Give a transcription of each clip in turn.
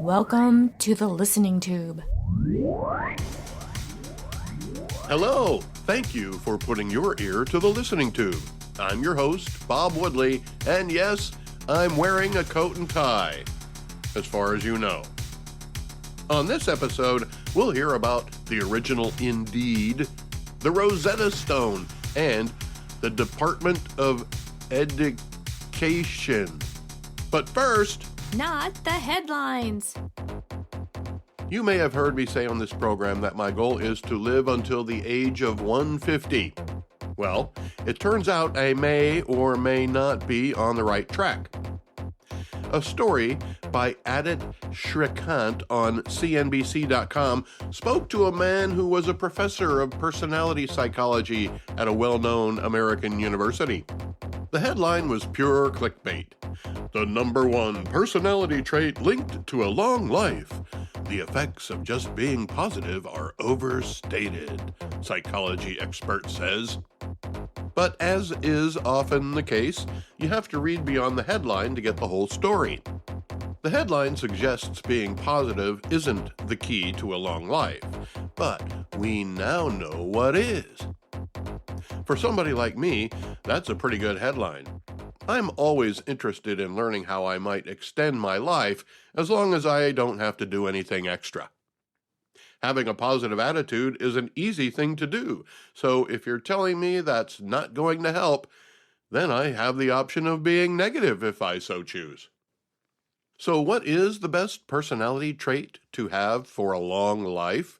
Welcome to the listening tube. Hello, thank you for putting your ear to the listening tube. I'm your host, Bob Woodley, and yes, I'm wearing a coat and tie, as far as you know. On this episode, we'll hear about the original Indeed, the Rosetta Stone, and the Department of Education. But first, Not the headlines. you may have heard me say on this program that my goal is to live until the age of 150. Well, it turns out I may or may not be on the right track. A story by Adit Shrikant on CNBC.com spoke to a man who was a professor of personality psychology at a well-known American university. The headline was pure clickbait. The number one personality trait linked to a long life. The effects of just being positive are overstated, psychology expert says. But as is often the case, you have to read beyond the headline to get the whole story. The headline suggests being positive isn't the key to a long life, but we now know what is. For somebody like me, that's a pretty good headline. I'm always interested in learning how I might extend my life as long as I don't have to do anything extra. Having a positive attitude is an easy thing to do, so if you're telling me that's not going to help, then I have the option of being negative if I so choose. So what is the best personality trait to have for a long life?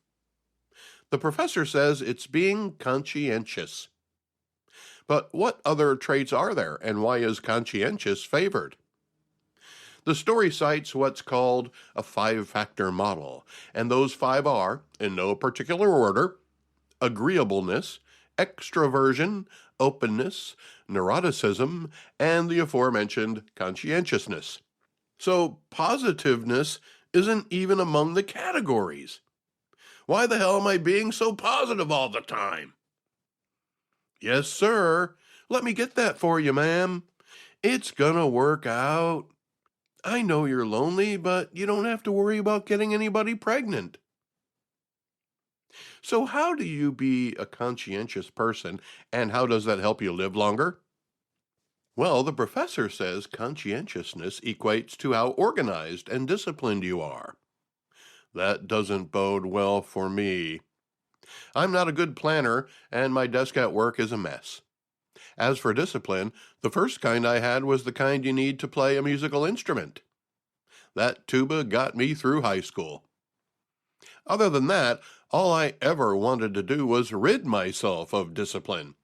The professor says it's being conscientious. But what other traits are there, and why is conscientious favored? The story cites what's called a 5-factor model, and those 5 are, in no particular order, agreeableness, extroversion, openness, neuroticism, and the aforementioned conscientiousness. So positiveness isn't even among the categories. Why the hell am I being so positive all the time? Yes, sir. Let me get that for you, ma'am. It's gonna work out. I know you're lonely, but you don't have to worry about getting anybody pregnant. So how do you be a conscientious person, and how does that help you live longer? Well, the professor says conscientiousness equates to how organized and disciplined you are. That doesn't bode well for me. I'm not a good planner, and my desk at work is a mess. As for discipline, the first kind I had was the kind you need to play a musical instrument. That tuba got me through high school. Other than that, all I ever wanted to do was rid myself of discipline.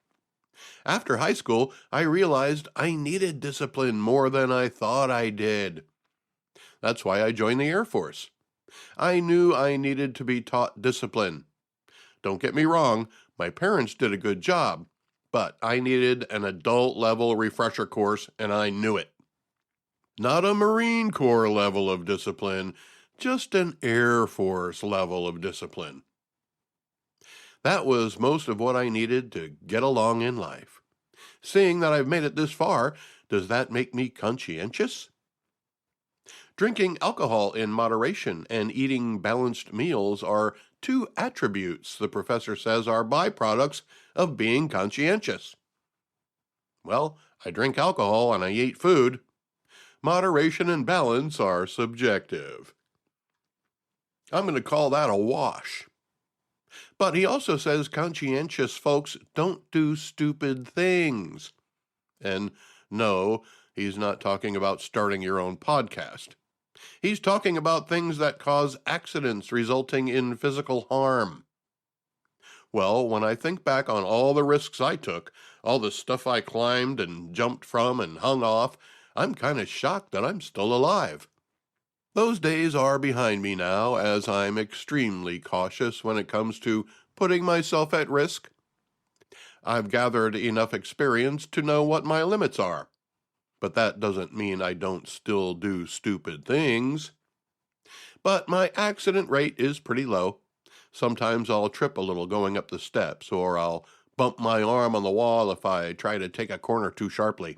After high school, I realized I needed discipline more than I thought I did. That's why I joined the Air Force. I knew I needed to be taught discipline. Don't get me wrong, my parents did a good job, but I needed an adult-level refresher course, and I knew it. Not a Marine Corps level of discipline, just an Air Force level of discipline. That was most of what I needed to get along in life. Seeing that I've made it this far, does that make me conscientious? Drinking alcohol in moderation and eating balanced meals are 2 attributes the professor says are byproducts of being conscientious. Well, I drink alcohol and I eat food. Moderation and balance are subjective. I'm going to call that a wash. But he also says conscientious folks don't do stupid things. And no, he's not talking about starting your own podcast. He's talking about things that cause accidents resulting in physical harm. Well, when I think back on all the risks I took, all the stuff I climbed and jumped from and hung off, I'm kind of shocked that I'm still alive. Those days are behind me now, as I'm extremely cautious when it comes to putting myself at risk. I've gathered enough experience to know what my limits are. But that doesn't mean I don't still do stupid things. But my accident rate is pretty low. Sometimes I'll trip a little going up the steps, or I'll bump my arm on the wall if I try to take a corner too sharply.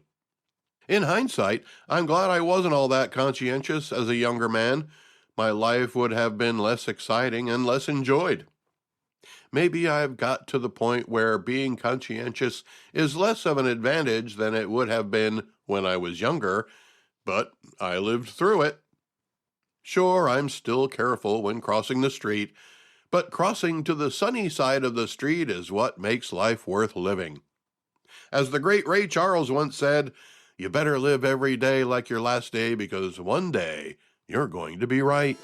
In hindsight, I'm glad I wasn't all that conscientious as a younger man. my life would have been less exciting and less enjoyed. Maybe I've got to the point where being conscientious is less of an advantage than it would have been when I was younger, but I lived through it. Sure, I'm still careful when crossing the street, but crossing to the sunny side of the street is what makes life worth living. As the great Ray Charles once said, you better live every day like your last day because one day you're going to be right.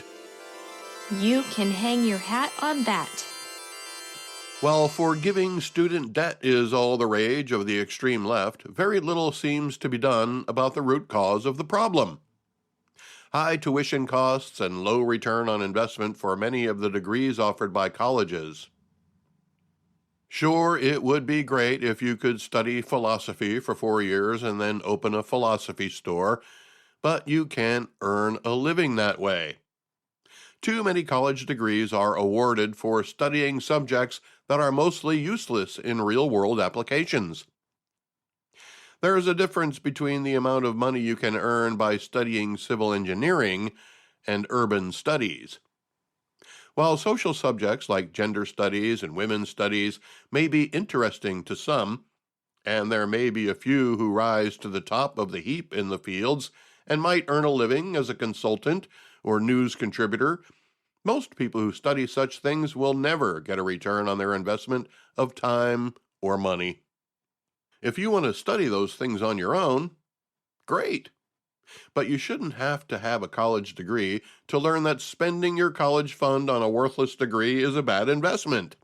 You can hang your hat on that. While forgiving student debt is all the rage of the extreme left, very little seems to be done about the root cause of the problem. High tuition costs and low return on investment for many of the degrees offered by colleges. Sure, it would be great if you could study philosophy for 4 years and then open a philosophy store, but you can't earn a living that way. Too many college degrees are awarded for studying subjects that are mostly useless in real-world applications. There is a difference between the amount of money you can earn by studying civil engineering and urban studies. While social subjects like gender studies and women's studies may be interesting to some, and there may be a few who rise to the top of the heap in the fields and might earn a living as a consultant or news contributor, most people who study such things will never get a return on their investment of time or money. If you want to study those things on your own, great. But you shouldn't have to have a college degree to learn that spending your college fund on a worthless degree is a bad investment.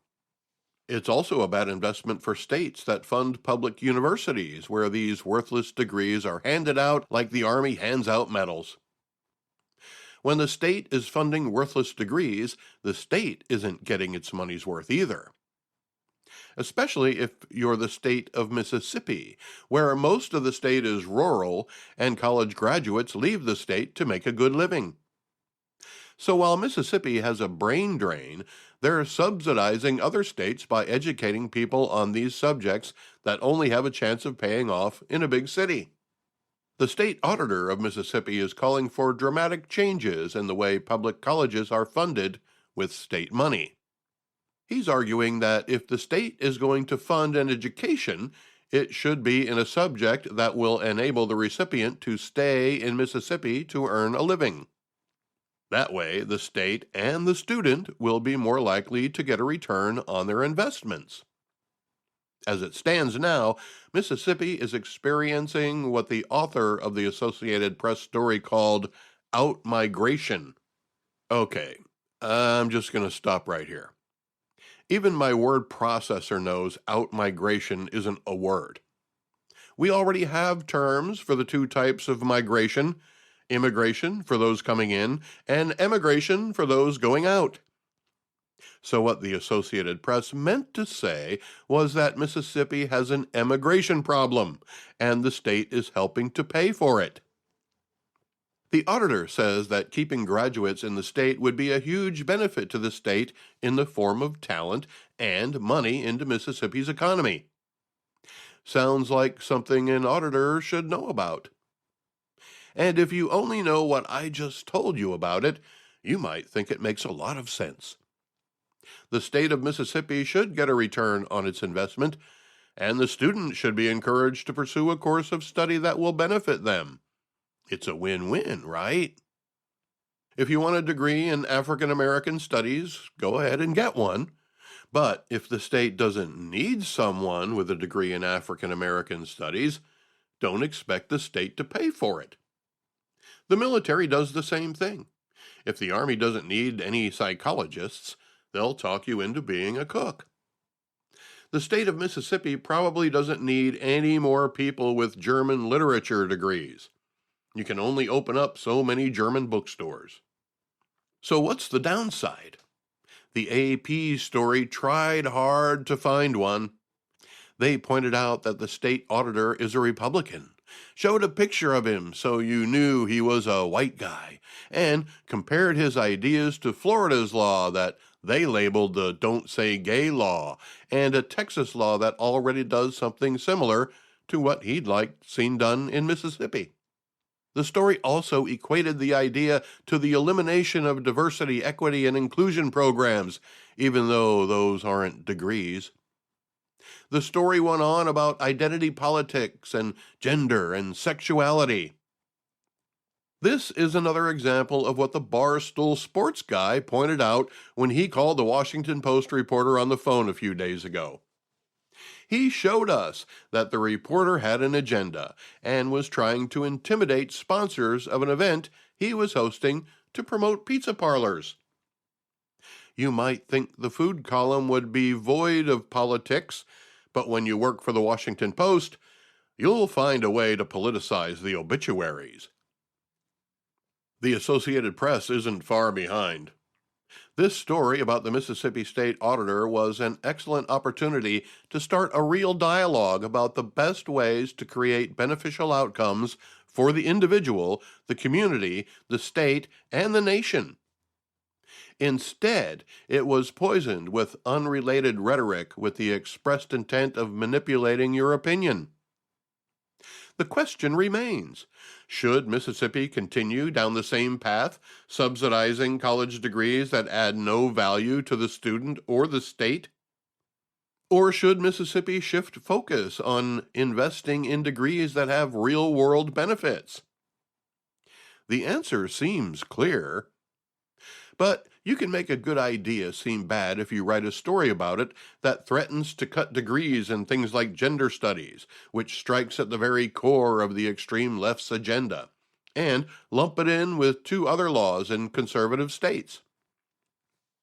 It's also a bad investment for states that fund public universities where these worthless degrees are handed out like the Army hands out medals. When the state is funding worthless degrees, the state isn't getting its money's worth either. Especially if you're the state of Mississippi, where most of the state is rural and college graduates leave the state to make a good living. So while Mississippi has a brain drain, they're subsidizing other states by educating people on these subjects that only have a chance of paying off in a big city. The state auditor of Mississippi is calling for dramatic changes in the way public colleges are funded with state money. He's arguing that if the state is going to fund an education, it should be in a subject that will enable the recipient to stay in Mississippi to earn a living. That way, the state and the student will be more likely to get a return on their investments. As it stands now, Mississippi is experiencing what the author of the Associated Press story called out-migration. Okay, I'm just going to stop right here. Even my word processor knows out-migration isn't a word. We already have terms for the two types of migration: immigration for those coming in, and emigration for those going out. So what the Associated Press meant to say was that Mississippi has an emigration problem, and the state is helping to pay for it. The auditor says that keeping graduates in the state would be a huge benefit to the state in the form of talent and money into Mississippi's economy. Sounds like something an auditor should know about. And if you only know what I just told you about it, you might think it makes a lot of sense. The state of Mississippi should get a return on its investment, and the student should be encouraged to pursue a course of study that will benefit them. It's a win-win, right? If you want a degree in African American studies, go ahead and get one. But if the state doesn't need someone with a degree in African American studies, don't expect the state to pay for it. The military does the same thing. If the Army doesn't need any psychologists, they'll talk you into being a cook. The state of Mississippi probably doesn't need any more people with German literature degrees. You can only open up so many German bookstores. So what's the downside? The AP story tried hard to find one. They pointed out that the state auditor is a Republican, showed a picture of him so you knew he was a white guy, and compared his ideas to Florida's law that they labeled the Don't Say Gay law, and a Texas law that already does something similar to what he'd like seen done in Mississippi. The story also equated the idea to the elimination of diversity, equity, and inclusion programs, even though those aren't degrees. The story went on about identity politics and gender and sexuality. This is another example of what the Barstool sports guy pointed out when he called the Washington Post reporter on the phone a few days ago. He showed us that the reporter had an agenda and was trying to intimidate sponsors of an event he was hosting to promote pizza parlors. You might think the food column would be void of politics, but when you work for the Washington Post, you'll find a way to politicize the obituaries. The Associated Press isn't far behind. This story about the Mississippi State Auditor was an excellent opportunity to start a real dialogue about the best ways to create beneficial outcomes for the individual, the community, the state, and the nation. Instead, it was poisoned with unrelated rhetoric with the expressed intent of manipulating your opinion. The question remains, should Mississippi continue down the same path, subsidizing college degrees that add no value to the student or the state? Or should Mississippi shift focus on investing in degrees that have real-world benefits? The answer seems clear. But you can make a good idea seem bad if you write a story about it that threatens to cut degrees in things like gender studies, which strikes at the very core of the extreme left's agenda, and lump it in with two other laws in conservative states.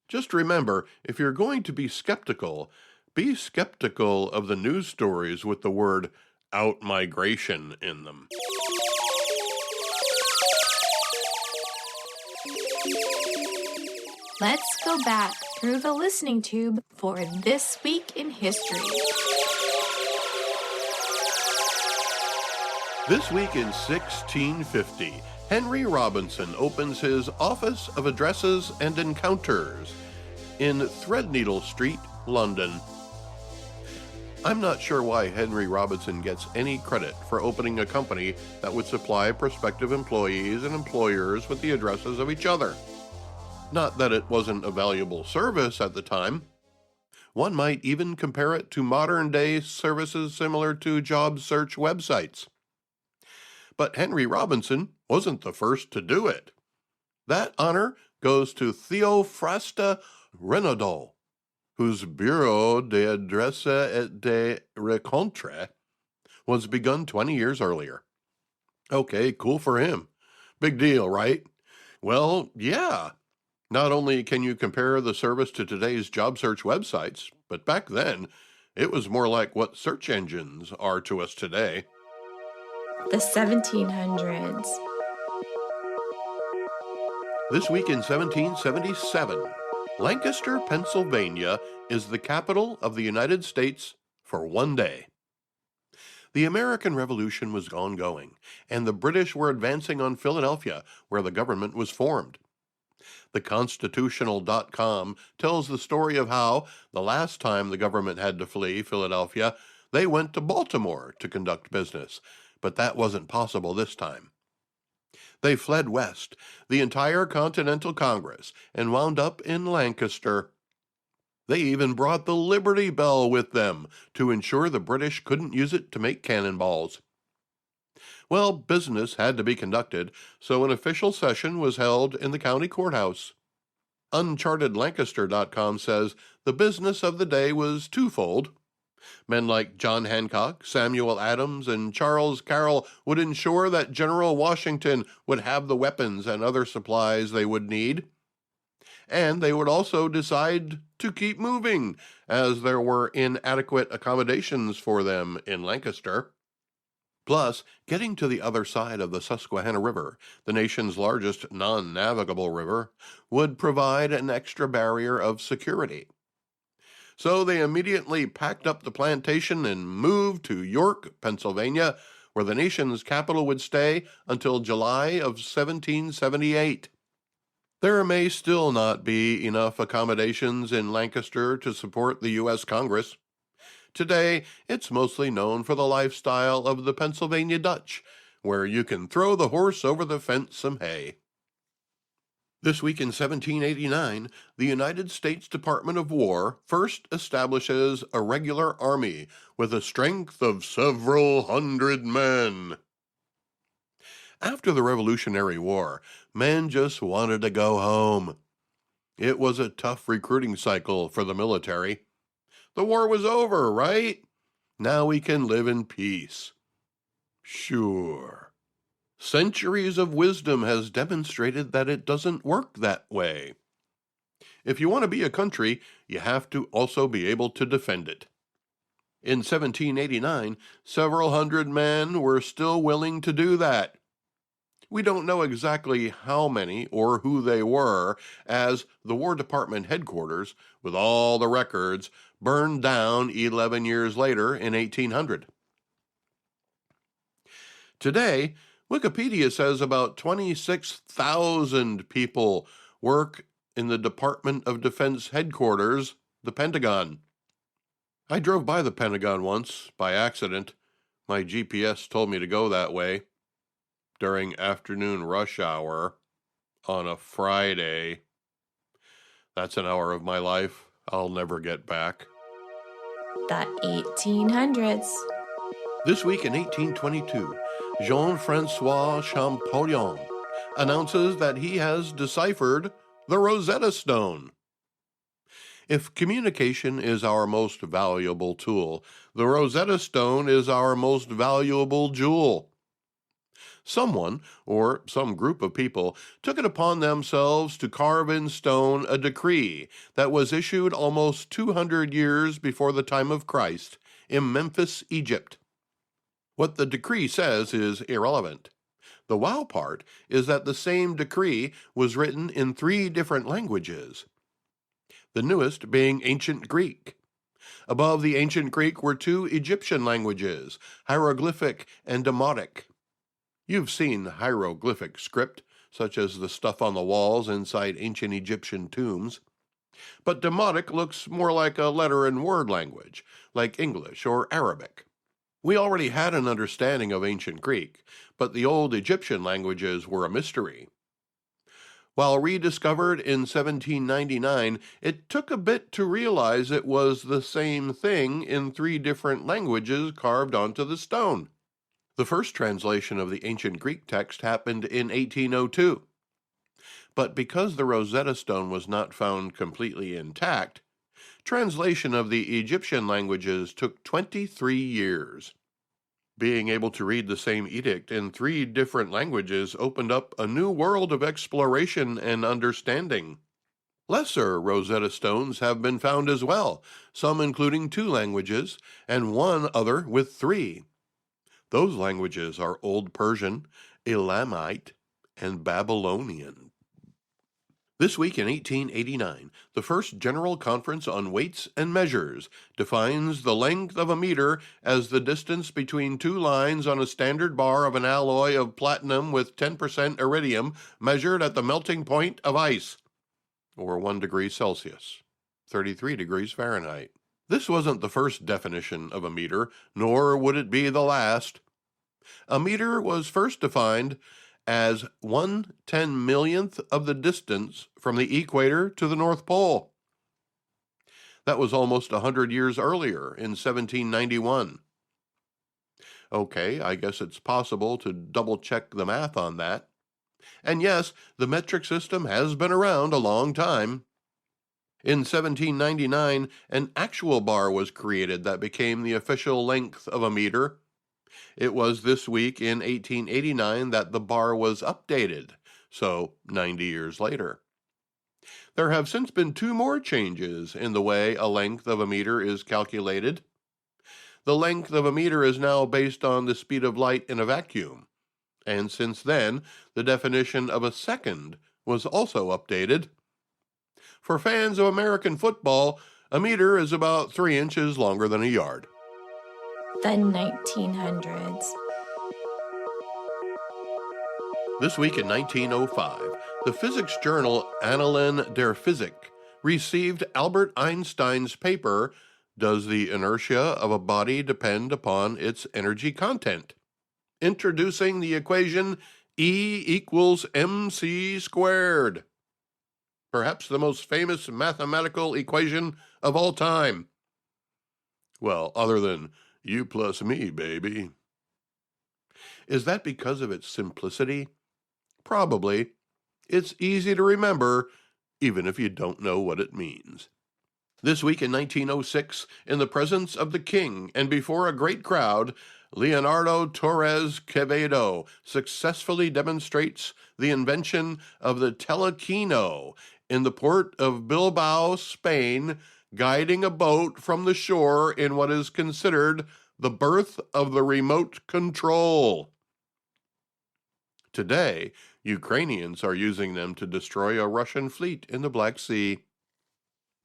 Just remember, if you're going to be skeptical of the news stories with the word out-migration in them. Let's go back through the listening tube for This Week in History. This week in 1650, Henry Robinson opens his Office of Addresses and Encounters in Threadneedle Street, London. I'm not sure why Henry Robinson gets any credit for opening a company that would supply prospective employees and employers with the addresses of each other. Not that it wasn't a valuable service at the time. One might even compare it to modern-day services similar to job search websites. But Henry Robinson wasn't the first to do it. That honor goes to Theophrasta Renaudot, whose Bureau d'Adresse et de Rencontre was begun 20 years earlier. Okay, cool for him. Big deal, right? Well, yeah. Not only can you compare the service to today's job search websites, but back then, it was more like what search engines are to us today. The 1700s. This week in 1777, Lancaster, Pennsylvania is the capital of the United States for one day. The American Revolution was ongoing, and the British were advancing on Philadelphia, where the government was formed. TheConstitutional.com tells the story of how, the last time the government had to flee Philadelphia, they went to Baltimore to conduct business, but that wasn't possible this time. They fled west, the entire Continental Congress, and wound up in Lancaster. They even brought the Liberty Bell with them to ensure the British couldn't use it to make cannonballs. Well, business had to be conducted, so an official session was held in the county courthouse. UnchartedLancaster.com says the business of the day was twofold. Men like John Hancock, Samuel Adams, and Charles Carroll would ensure that General Washington would have the weapons and other supplies they would need. And they would also decide to keep moving, as there were inadequate accommodations for them in Lancaster. Plus, getting to the other side of the Susquehanna River, the nation's largest non-navigable river, would provide an extra barrier of security. So they immediately packed up the plantation and moved to York, Pennsylvania, where the nation's capital would stay until July of 1778. There may still not be enough accommodations in Lancaster to support the U.S. Congress. Today, it's mostly known for the lifestyle of the Pennsylvania Dutch, where you can throw the horse over the fence some hay. This week in 1789, the United States Department of War first establishes a regular army with a strength of several hundred men. After the Revolutionary War, men just wanted to go home. It was a tough recruiting cycle for the military. The war was over, right? Now we can live in peace. Sure. Centuries of wisdom has demonstrated that it doesn't work that way. If you want to be a country, you have to also be able to defend it. In 1789, several hundred men were still willing to do that. We don't know exactly how many or who they were, as the War Department headquarters, with all the records, burned down 11 years later in 1800. Today, Wikipedia says about 26,000 people work in the Department of Defense headquarters, the Pentagon. I drove by the Pentagon once, by accident. My GPS told me to go that way during afternoon rush hour on a Friday. That's an hour of my life I'll never get back. The 1800s. This week in 1822, Jean-Francois Champollion announces that he has deciphered the Rosetta Stone. If communication is our most valuable tool, the Rosetta Stone is our most valuable jewel. Someone, or some group of people, took it upon themselves to carve in stone a decree that was issued almost 200 years before the time of Christ in Memphis, Egypt. What the decree says is irrelevant. The wow part is that the same decree was written in 3 different languages, the newest being Ancient Greek. Above the Ancient Greek were 2 Egyptian languages, hieroglyphic and demotic. You've seen hieroglyphic script, such as the stuff on the walls inside ancient Egyptian tombs. But demotic looks more like a letter and word language, like English or Arabic. We already had an understanding of ancient Greek, but the old Egyptian languages were a mystery. While rediscovered in 1799, it took a bit to realize it was the same thing in 3 different languages carved onto the stone. The first translation of the ancient Greek text happened in 1802. But because the Rosetta Stone was not found completely intact, translation of the Egyptian languages took 23 years. Being able to read the same edict in 3 different languages opened up a new world of exploration and understanding. Lesser Rosetta Stones have been found as well, some including 2 languages, and one other with 3. Those languages are Old Persian, Elamite, and Babylonian. This week in 1889, the first General Conference on Weights and Measures defines the length of a meter as the distance between 2 lines on a standard bar of an alloy of platinum with 10% iridium measured at the melting point of ice, or 1 degree Celsius, 33 degrees Fahrenheit. This wasn't the first definition of a meter, nor would it be the last. A meter was first defined as 1/10,000,000th of the distance from the equator to the North Pole. That was almost 100 years earlier, in 1791. Okay, I guess it's possible to double-check the math on that. And yes, the metric system has been around a long time. In 1799, an actual bar was created that became the official length of a meter. It was this week in 1889 that the bar was updated, so 90 years later. There have since been 2 more changes in the way a length of a meter is calculated. The length of a meter is now based on the speed of light in a vacuum, and since then, the definition of a second was also updated. For fans of American football, a meter is about 3 inches longer than a yard. The 1900s. This week in 1905, the physics journal Annalen der Physik received Albert Einstein's paper, Does the Inertia of a Body Depend Upon Its Energy Content? Introducing the equation E equals mc squared. Perhaps the most famous mathematical equation of all time. Well, other than you plus me, baby. Is that because of its simplicity? Probably. It's easy to remember, even if you don't know what it means. This week in 1906, in the presence of the king and before a great crowd, Leonardo Torres Quevedo successfully demonstrates the invention of the telequino in the port of Bilbao, Spain, guiding a boat from the shore in what is considered the birth of the remote control. Today, Ukrainians are using them to destroy a Russian fleet in the Black Sea.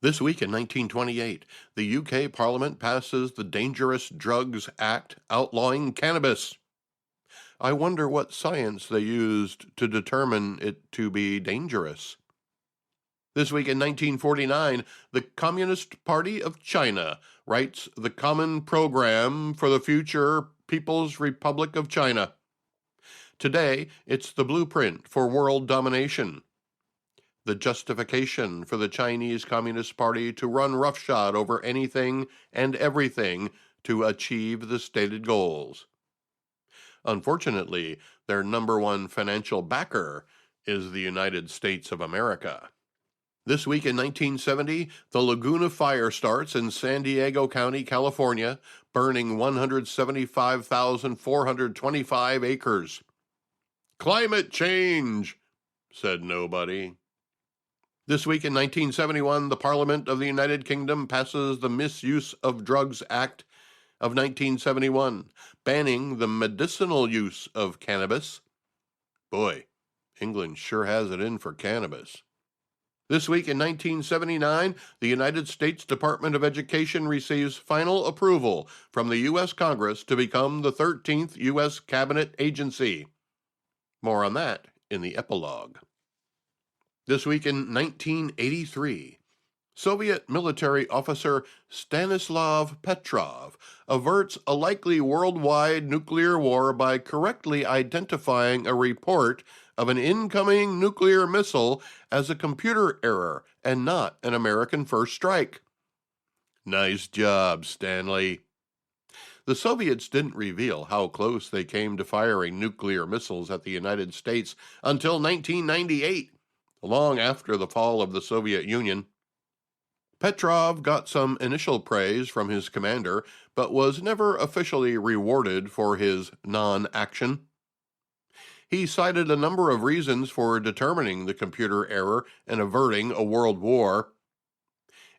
This week in 1928, the UK Parliament passes the Dangerous Drugs Act outlawing cannabis. I wonder what science they used to determine it to be dangerous. This week in 1949, the Communist Party of China writes the Common Program for the Future People's Republic of China. Today, it's the blueprint for world domination. The justification for the Chinese Communist Party to run roughshod over anything and everything to achieve the stated goals. Unfortunately, their number one financial backer is the United States of America. This week in 1970, the Laguna Fire starts in San Diego County, California, burning 175,425 acres. Climate change, said nobody. This week in 1971, the Parliament of the United Kingdom passes the Misuse of Drugs Act of 1971, banning the medicinal use of cannabis. Boy, England sure has it in for cannabis. This week in 1979, the United States Department of Education receives final approval from the U.S. Congress to become the 13th U.S. Cabinet agency. More on that in the epilogue. This week in 1983, Soviet military officer Stanislav Petrov averts a likely worldwide nuclear war by correctly identifying a report of an incoming nuclear missile as a computer error and not an American first strike. Nice job, Stanley. The Soviets didn't reveal how close they came to firing nuclear missiles at the United States until 1998. Long after the fall of the Soviet Union. Petrov got some initial praise from his commander, but was never officially rewarded for his non-action. He cited a number of reasons for determining the computer error and averting a world war.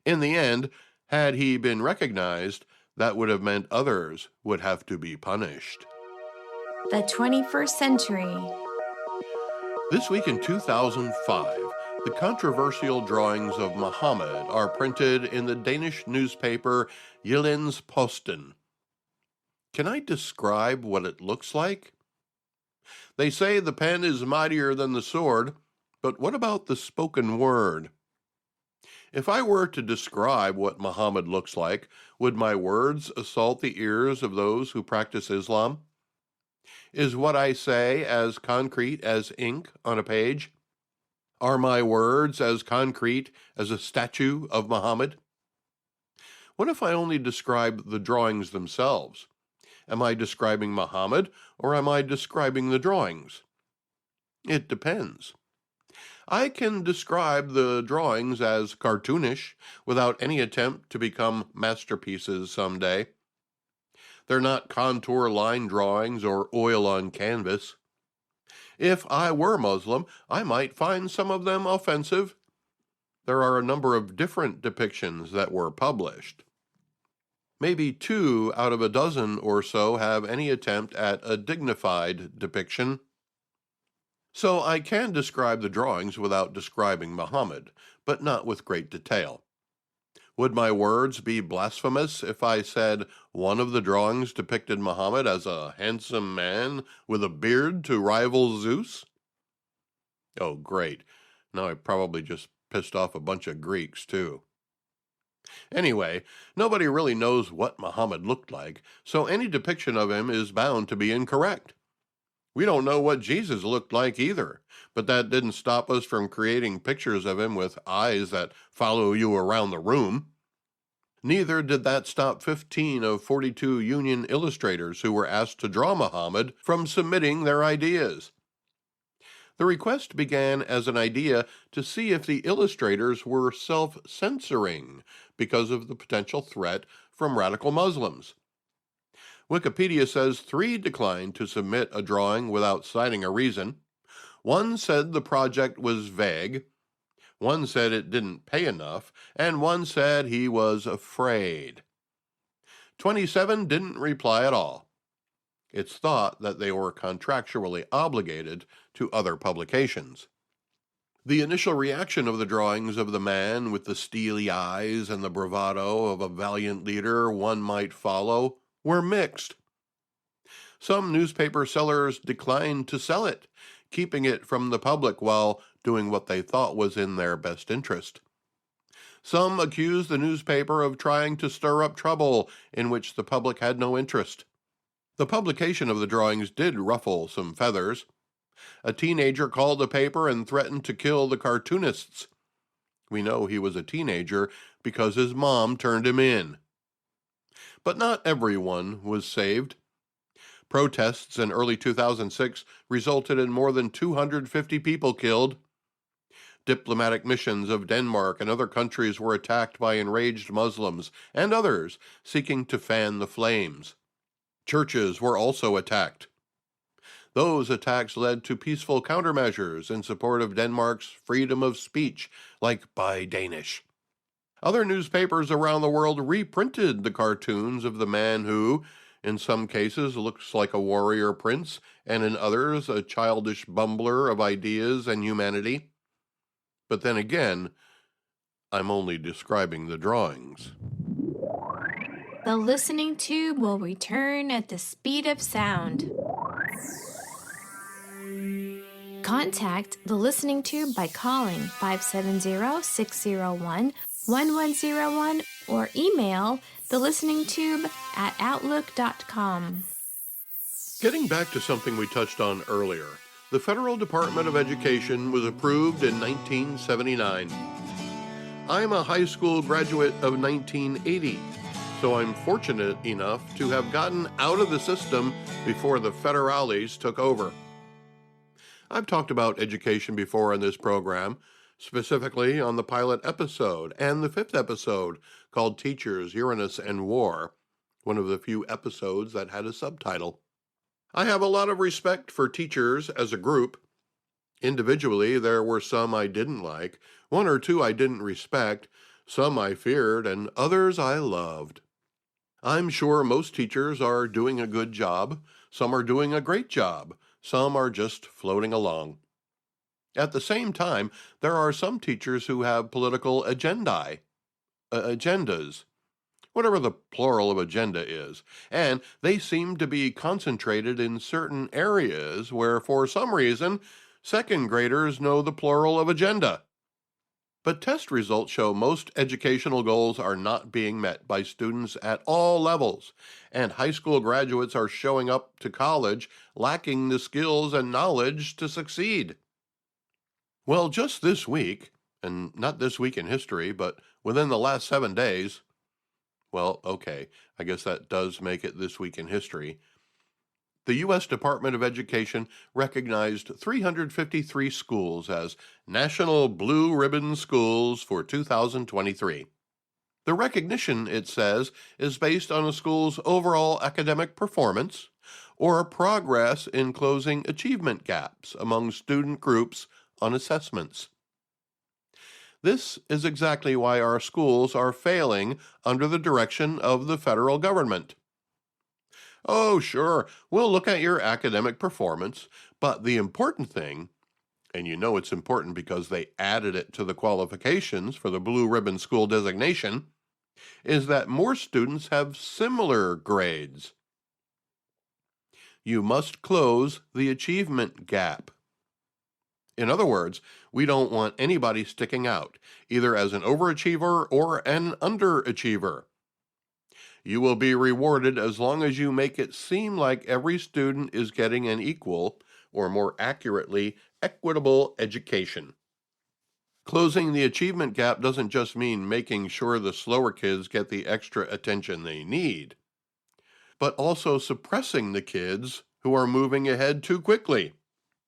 In the end, had he been recognized, that would have meant others would have to be punished. The 21st century. This week in 2005, the controversial drawings of Mohamed are printed in the Danish newspaper Jyllands-Posten. Can I describe what it looks like? They say the pen is mightier than the sword, but what about the spoken word? If I were to describe what Mohammed looks like, would my words assault the ears of those who practice Islam? Is what I say as concrete as ink on a page? Are my words as concrete as a statue of Mohammed? What if I only describe the drawings themselves? Am I describing Mohammed, or am I describing the drawings? It depends. I can describe the drawings as cartoonish without any attempt to become masterpieces someday. They're not contour line drawings or oil on canvas. If I were Muslim, I might find some of them offensive. There are a number of different depictions that were published. Maybe 2 out of a dozen or so have any attempt at a dignified depiction. So I can describe the drawings without describing Muhammad, but not with great detail. Would my words be blasphemous if I said one of the drawings depicted Muhammad as a handsome man with a beard to rival Zeus? Oh, great. Now I probably just pissed off a bunch of Greeks, too. Anyway, nobody really knows what Muhammad looked like, so any depiction of him is bound to be incorrect. We don't know what Jesus looked like either, but that didn't stop us from creating pictures of him with eyes that follow you around the room. Neither did that stop 15 of 42 union illustrators who were asked to draw Mohammed from submitting their ideas. The request began as an idea to see if the illustrators were self-censoring because of the potential threat from radical Muslims. Wikipedia says 3 declined to submit a drawing without citing a reason. 1 said the project was vague. 1 said it didn't pay enough, and 1 said he was afraid. 27 didn't reply at all. It's thought that they were contractually obligated to other publications. The initial reaction of the drawings of the man with the steely eyes and the bravado of a valiant leader one might follow were mixed. Some newspaper sellers declined to sell it, keeping it from the public while doing what they thought was in their best interest. Some accused the newspaper of trying to stir up trouble in which the public had no interest. The publication of the drawings did ruffle some feathers. A teenager called the paper and threatened to kill the cartoonists. We know he was a teenager because his mom turned him in. But not everyone was saved. Protests in early 2006 resulted in more than 250 people killed. Diplomatic missions of Denmark and other countries were attacked by enraged Muslims and others seeking to fan the flames. Churches were also attacked. Those attacks led to peaceful countermeasures in support of Denmark's freedom of speech, like By Danish. Other newspapers around the world reprinted the cartoons of the man who, in some cases, looks like a warrior prince, and in others, a childish bumbler of ideas and humanity. But then again, I'm only describing the drawings. The listening tube will return at the speed of sound. Contact the listening tube by calling 570-601-1101 or email thelisteningtube@outlook.com. Getting back to something we touched on earlier, the Federal Department of Education was approved in 1979. I'm a high school graduate of 1980. So I'm fortunate enough to have gotten out of the system before the federales took over. I've talked about education before in this program, specifically on the pilot episode and the 5th episode called Teachers, Uranus, and War, one of the few episodes that had a subtitle. I have a lot of respect for teachers as a group. Individually, there were some I didn't like, 1 or 2 I didn't respect, some I feared, and others I loved. I'm sure most teachers are doing a good job, some are doing a great job, some are just floating along. At the same time, there are some teachers who have political agendas, whatever the plural of agenda is, and they seem to be concentrated in certain areas where, for some reason, second graders know the plural of agenda. But test results show most educational goals are not being met by students at all levels, and high school graduates are showing up to college lacking the skills and knowledge to succeed. Well, just this week, and not this week in history, but within the last 7 days, well, okay, I guess that does make it this week in history, the U.S. Department of Education recognized 353 schools as National Blue Ribbon Schools for 2023. The recognition, it says, is based on a school's overall academic performance or progress in closing achievement gaps among student groups on assessments. This is exactly why our schools are failing under the direction of the federal government. Oh, sure, we'll look at your academic performance, but the important thing, and you know it's important because they added it to the qualifications for the Blue Ribbon School designation, is that more students have similar grades. You must close the achievement gap. In other words, we don't want anybody sticking out, either as an overachiever or an underachiever. You will be rewarded as long as you make it seem like every student is getting an equal, or more accurately, equitable education. Closing the achievement gap doesn't just mean making sure the slower kids get the extra attention they need, but also suppressing the kids who are moving ahead too quickly.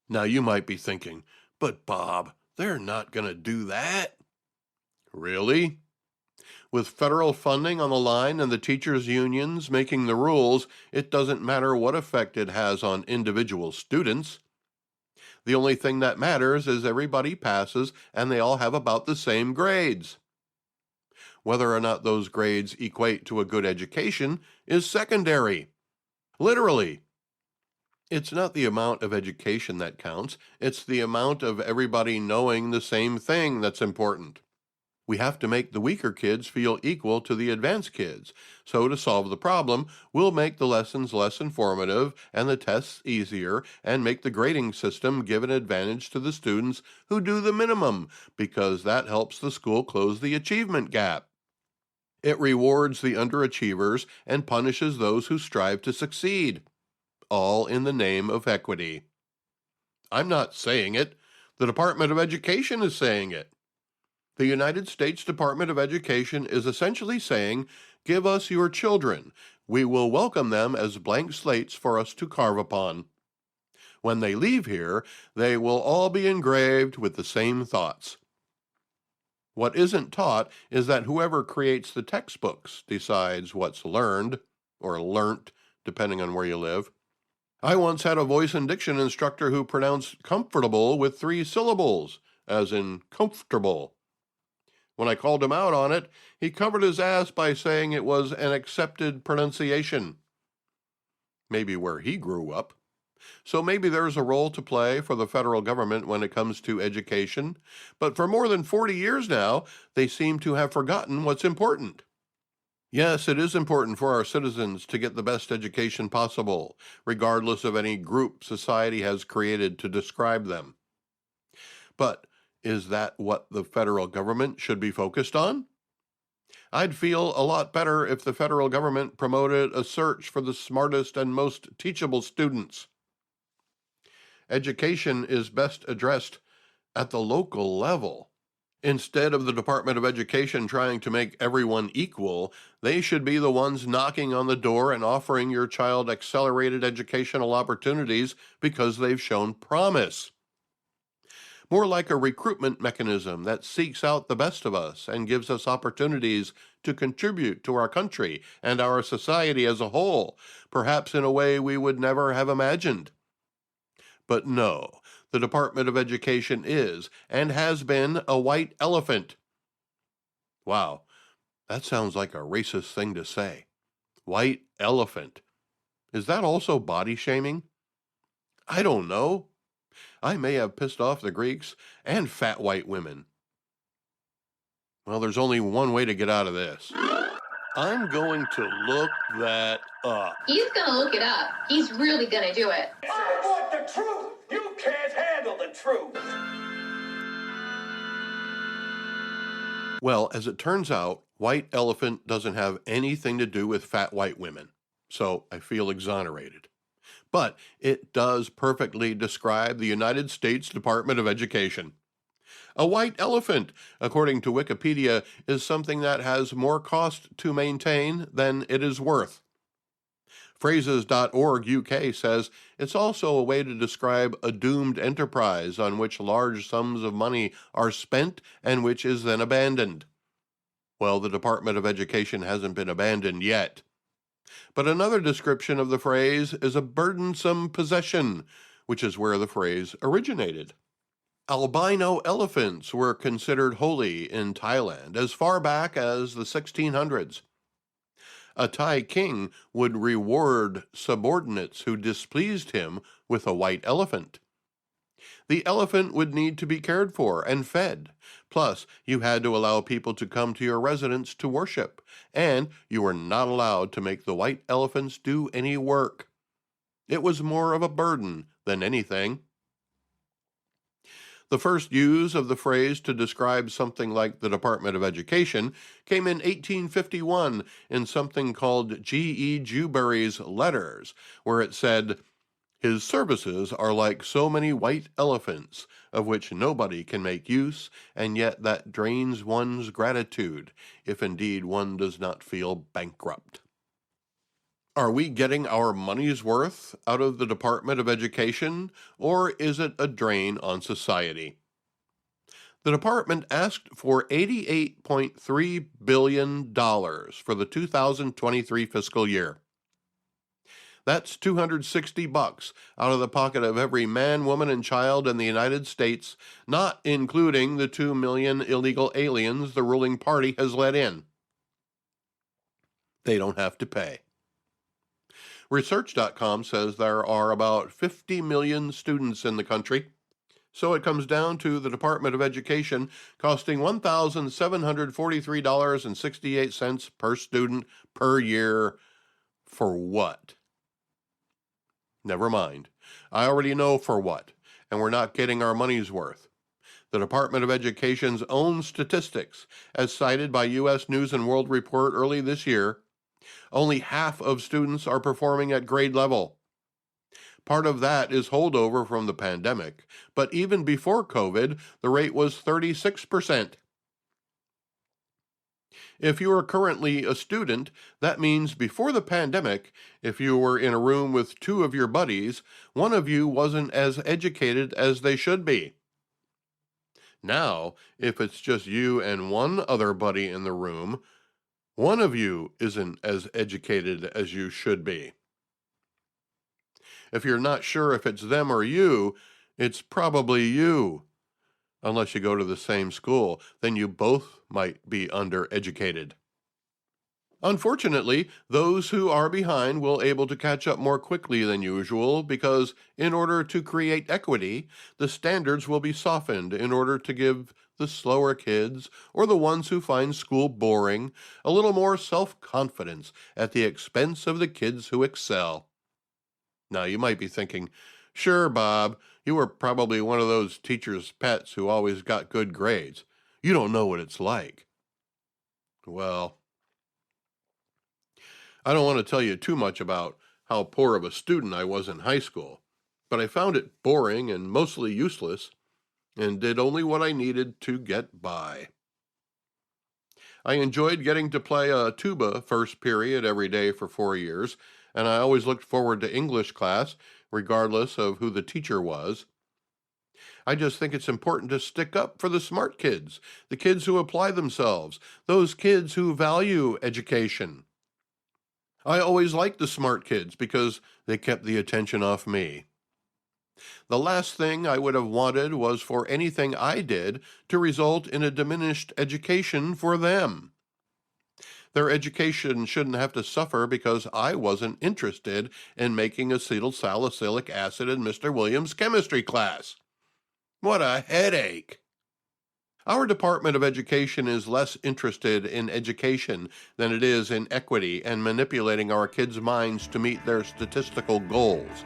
Now you might be thinking, but Bob, they're not going to do that. Really? With federal funding on the line and the teachers' unions making the rules, it doesn't matter what effect it has on individual students. The only thing that matters is everybody passes and they all have about the same grades. Whether or not those grades equate to a good education is secondary. Literally. It's not the amount of education that counts, it's the amount of everybody knowing the same thing that's important. We have to make the weaker kids feel equal to the advanced kids. So to solve the problem, we'll make the lessons less informative and the tests easier and make the grading system give an advantage to the students who do the minimum, because that helps the school close the achievement gap. It rewards the underachievers and punishes those who strive to succeed, all in the name of equity. I'm not saying it. The Department of Education is saying it. The United States Department of Education is essentially saying, give us your children. We will welcome them as blank slates for us to carve upon. When they leave here, they will all be engraved with the same thoughts. What isn't taught is that whoever creates the textbooks decides what's learned, or learnt, depending on where you live. I once had a voice and diction instructor who pronounced comfortable with 3 syllables, as in comfortable. When I called him out on it, he covered his ass by saying it was an accepted pronunciation. Maybe where he grew up. So maybe there's a role to play for the federal government when it comes to education, but for more than 40 years now, they seem to have forgotten what's important. Yes, it is important for our citizens to get the best education possible, regardless of any group society has created to describe them. But is that what the federal government should be focused on? I'd feel a lot better if the federal government promoted a search for the smartest and most teachable students. Education is best addressed at the local level. Instead of the Department of Education trying to make everyone equal, they should be the ones knocking on the door and offering your child accelerated educational opportunities because they've shown promise. More like a recruitment mechanism that seeks out the best of us and gives us opportunities to contribute to our country and our society as a whole, perhaps in a way we would never have imagined. But no, the Department of Education is and has been a white elephant. Wow, that sounds like a racist thing to say. White elephant. Is that also body shaming? I don't know. I may have pissed off the Greeks and fat white women. Well, there's only one way to get out of this. I'm going to look that up. He's going to look it up. He's really going to do it. I want the truth. You can't handle the truth. Well, as it turns out, white elephant doesn't have anything to do with fat white women, so I feel exonerated. But it does perfectly describe the United States Department of Education. A white elephant, according to Wikipedia, is something that has more cost to maintain than it is worth. Phrases.org UK says it's also a way to describe a doomed enterprise on which large sums of money are spent and which is then abandoned. Well, the Department of Education hasn't been abandoned yet. But another description of the phrase is a burdensome possession, which is where the phrase originated. Albino elephants were considered holy in Thailand as far back as the 1600s. A Thai king would reward subordinates who displeased him with a white elephant. The elephant would need to be cared for and fed. Plus, you had to allow people to come to your residence to worship, and you were not allowed to make the white elephants do any work. It was more of a burden than anything. The first use of the phrase to describe something like the Department of Education came in 1851 in something called G.E. Dewberry's Letters, where it said, "His services are like so many white elephants, of which nobody can make use, and yet that drains one's gratitude, if indeed one does not feel bankrupt." Are we getting our money's worth out of the Department of Education, or is it a drain on society? The department asked for $88.3 billion for the 2023 fiscal year. That's $260 out of the pocket of every man, woman, and child in the United States, not including the 2 million illegal aliens the ruling party has let in. They don't have to pay. Research.com says there are about 50 million students in the country, so it comes down to the Department of Education costing $1,743.68 per student per year. For what? Never mind. I already know for what, and we're not getting our money's worth. The Department of Education's own statistics, as cited by U.S. News & World Report early this year, only half of students are performing at grade level. Part of that is holdover from the pandemic, but even before COVID, the rate was 36%. If you are currently a student, that means before the pandemic, if you were in a room with two of your buddies, one of you wasn't as educated as they should be. Now, if it's just you and one other buddy in the room, one of you isn't as educated as you should be. If you're not sure if it's them or you, it's probably you. Unless you go to the same school, then you both might be undereducated. Unfortunately, those who are behind will able to catch up more quickly than usual because in order to create equity, the standards will be softened in order to give the slower kids or the ones who find school boring a little more self-confidence at the expense of the kids who excel. Now, you might be thinking, sure, Bob, you were probably one of those teachers' pets who always got good grades. You don't know what it's like. Well, I don't want to tell you too much about how poor of a student I was in high school, but I found it boring and mostly useless and did only what I needed to get by. I enjoyed getting to play a tuba first period every day for 4 years, and I always looked forward to English class, regardless of who the teacher was. I just think it's important to stick up for the smart kids, the kids who apply themselves, those kids who value education. I always liked the smart kids because they kept the attention off me. The last thing I would have wanted was for anything I did to result in a diminished education for them. Their education shouldn't have to suffer because I wasn't interested in making acetylsalicylic acid in Mr. Williams' chemistry class. What a headache! Our Department of Education is less interested in education than it is in equity and manipulating our kids' minds to meet their statistical goals.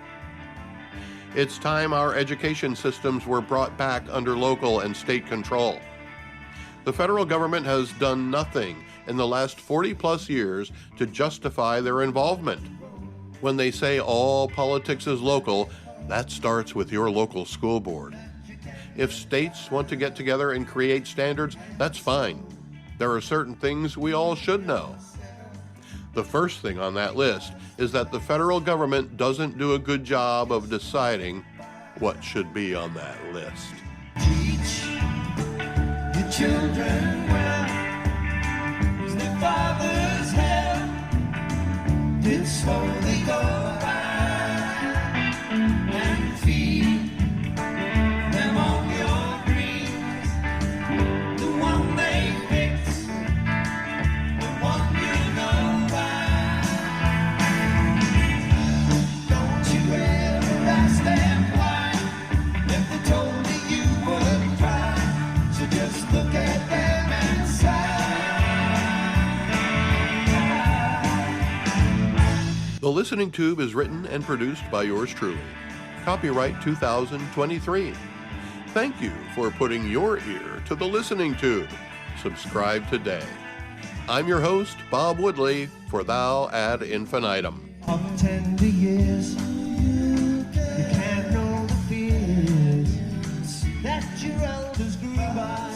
It's time our education systems were brought back under local and state control. The federal government has done nothing in the last 40-plus years to justify their involvement. When they say all politics is local, that starts with your local school board. If states want to get together and create standards, that's fine. There are certain things we all should know. The first thing on that list is that the federal government doesn't do a good job of deciding what should be on that list. Teach your children well, 'cause their father's hell did slowly go by, and feed them on your dreams, the one they picked, the one you know by. Don't you ever ask them why, if they told me you would cry, so just look at them and sigh. The Listening Tube is written and produced by yours truly. Copyright 2023. Thank you for putting your ear to the listening tube. Subscribe today. I'm your host, Bob Woodley, for Thou Ad Infinitum. Of tender years, you can't know the fears that your elders grew by.